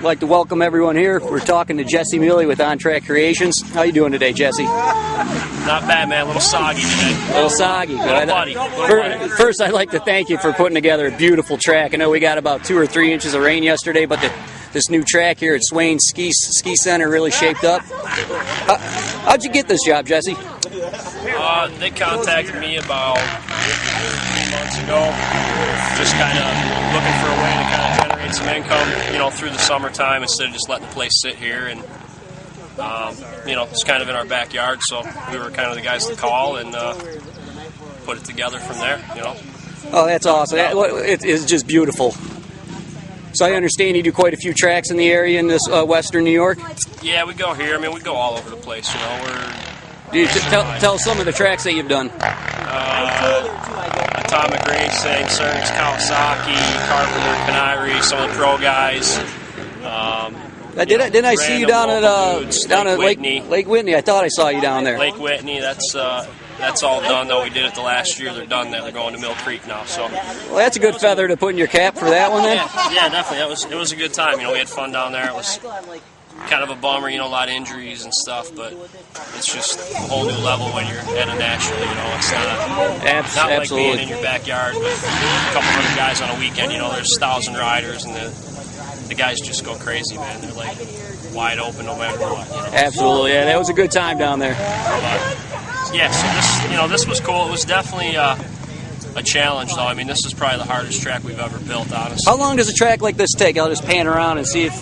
I'd like to welcome everyone here. We're talking to Jesse Milley with On Track Creations. How you doing today, Jesse? Not bad, man. A little soggy today. A little soggy. Little muddy. First, I'd like to thank you for putting together a beautiful track. I know we got about 2 or 3 inches of rain yesterday, but this new track here at Swain Ski Center really shaped up. How'd you get this job, Jesse? They contacted me about 3 months ago, just kind of looking for a way to kind of generate some income, through the summertime instead of just letting the place sit here. And it's kind of in our backyard, so we were kind of the guys to call and put it together from there. Oh, that's awesome! It's just beautiful. So I understand you do quite a few tracks in the area in this Western New York. Yeah, we go here. I mean, we go all over the place. Tell some of the tracks that you've done. Atomic Racing, Cernix, Kawasaki, Carpenter, Canary, some of the pro guys. Didn't I see you down at Lake Whitney? I thought I saw you down there. Lake Whitney, that's all done though. We did it the last year. They're done there. They're going to Mill Creek now. So. Well, that's a good feather to put in your cap for that one then. Yeah, definitely. It was a good time. We had fun down there. It was kind of a bummer, a lot of injuries and stuff, but it's just a whole new level when you're at a national. It's not like being in your backyard with a couple hundred guys on a weekend. There's 1,000 riders and the guys just go crazy, man. They're like wide open no matter what. Absolutely, yeah. That was a good time down there. But, yeah, so this was cool. It was definitely a challenge, though. I mean, this is probably the hardest track we've ever built, honestly. How long does a track like this take? I'll just pan around and see if...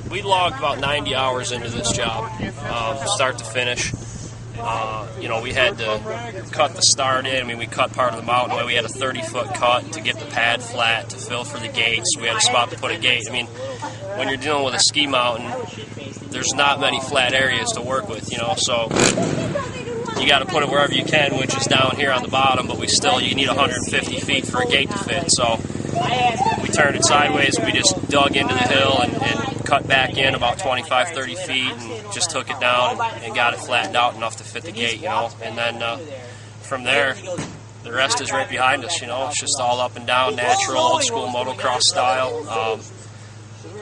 We logged about 90 hours into this job, start to finish. We had to cut the start in. I mean, we cut part of the mountain away. We had a 30-foot cut to get the pad flat to fill for the gates. We had a spot to put a gate. I mean, when you're dealing with a ski mountain, there's not many flat areas to work with, so you got to put it wherever you can, which is down here on the bottom, but you need 150 feet for a gate to fit. So we turned it sideways. We just dug into the hill and cut back in about 25, 30 feet and just took it down and got it flattened out enough to fit the gate, And then from there, the rest is right behind us, It's just all up and down, natural, old school motocross style.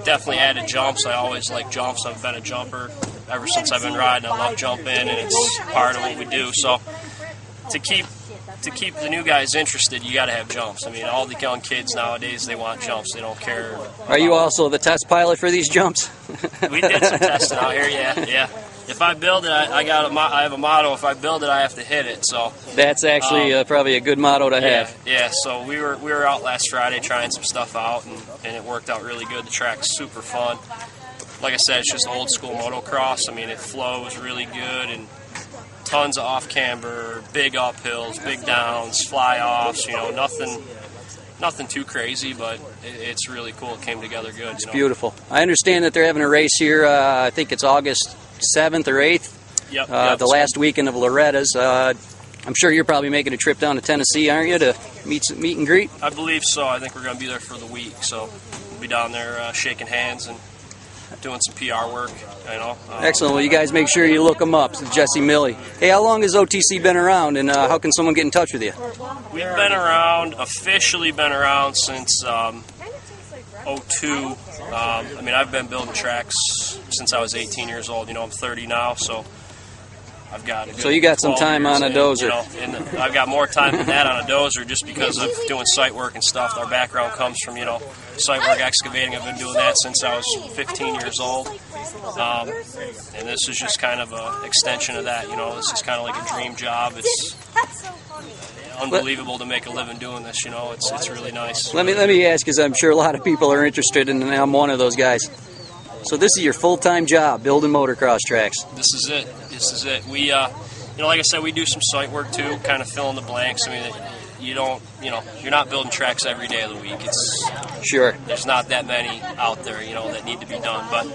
Definitely added jumps. I always like jumps. I've been a jumper ever since I've been riding. I love jumping, and it's part of what we do. So to keep the new guys interested, you got to have jumps. I mean, all the young kids nowadays, they want jumps. They don't care. Are you also the test pilot for these jumps? We did some testing out here, yeah. If I build it, I have a motto. If I build it, I have to hit it. So that's actually probably a good motto to have. Yeah. So we were out last Friday trying some stuff out, and it worked out really good. The track's super fun. Like I said, it's just old school motocross. I mean, it flows really good and tons of off camber, big uphills, big downs, fly offs. Nothing too crazy, but it's really cool. It came together good. It's beautiful. I understand that they're having a race here. I think it's August 7th or 8th. Yep. The last weekend of Loretta's. I'm sure you're probably making a trip down to Tennessee, aren't you, to meet and greet? I believe so. I think we're going to be there for the week, so we'll be down there shaking hands and doing some PR work. Excellent. Well, you guys make sure you look them up. It's Jesse Milley. Hey, how long has OTC been around, and how can someone get in touch with you? We've been around, officially been around since 02. I've been building tracks since I was 18 years old. I'm 30 now, so I've got a good So you got some time on a dozer. And I've got more time than that on a dozer just because of doing site work and stuff. Our background comes from, site work, excavating. I've been doing that since I was 15 years old. And this is just kind of an extension of that. This is kind of like a dream job. It's unbelievable to make a living doing this. It's really nice. Let me ask, because I'm sure a lot of people are interested, and I'm one of those guys. So this is your full-time job, building motocross tracks. This is it. We, like I said, we do some site work too, kind of fill in the blanks. I mean, you're not building tracks every day of the week. Sure. There's not that many out there, that need to be done. But,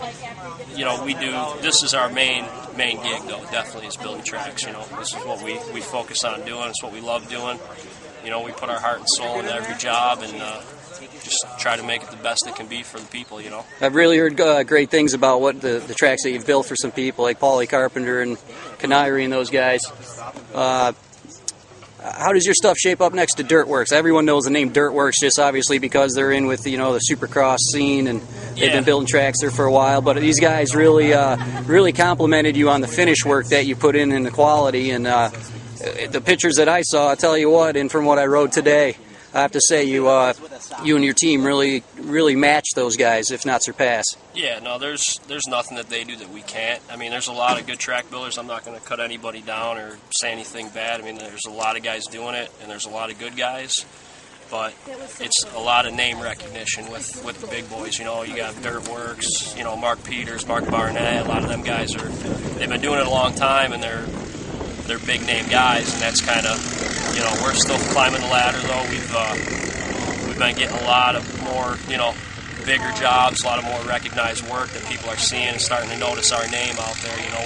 we do. This is our main gig, though. Definitely is building tracks. This is what we focus on doing. It's what we love doing. We put our heart and soul into every job, and just try to make it the best it can be for the people, I've really heard great things about what the tracks that you've built for some people, like Paulie Carpenter and Canary and those guys. how does your stuff shape up next to Dirtworks? Everyone knows the name Dirtworks just obviously because they're in with, you know, the Supercross scene, and they've been building tracks there for a while. But these guys really really complimented you on the finish work that you put in the quality, and the pictures that I saw, I tell you what, and from what I rode today, I have to say you and your team really match those guys, if not surpass. Yeah, no, there's nothing that they do that we can't. I mean, there's a lot of good track builders. I'm not going to cut anybody down or say anything bad. I mean, there's a lot of guys doing it, and there's a lot of good guys. But it's a lot of name recognition with the big boys. You know, you got Dirtworks, you know, Mark Peters, Mark Barnett. A lot of them guys they've been doing it a long time, and they're big name guys, and that's kind of, you know, we're still climbing the ladder though. We've been getting a lot of more, you know, bigger jobs, a lot of more recognized work that people are seeing and starting to notice our name out there. You know,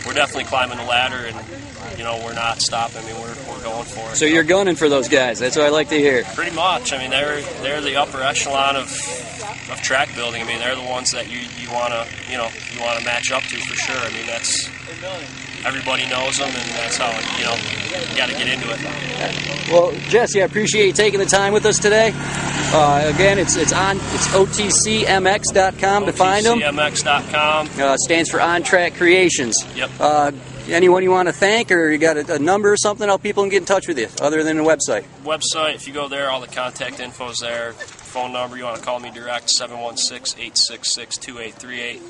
we're definitely climbing the ladder, and you know, we're not stopping. I mean, we're going for it. So you're gunning for those guys. That's what I like to hear. Pretty much. I mean, they're the upper echelon of track building. I mean, they're the ones that you want to match up to for sure. I mean, that's, everybody knows them, and that's how, you know, you got to get into it. Well, Jesse, I appreciate you taking the time with us today. Again, it's OTCMX.com to find them. OTCMX.com. Stands for On Track Creations. Yep. Anyone you want to thank, or you got a number or something, how people can get in touch with you, other than the website? Website, if you go there, all the contact info's there. Phone number, you want to call me direct, 716-866-2838.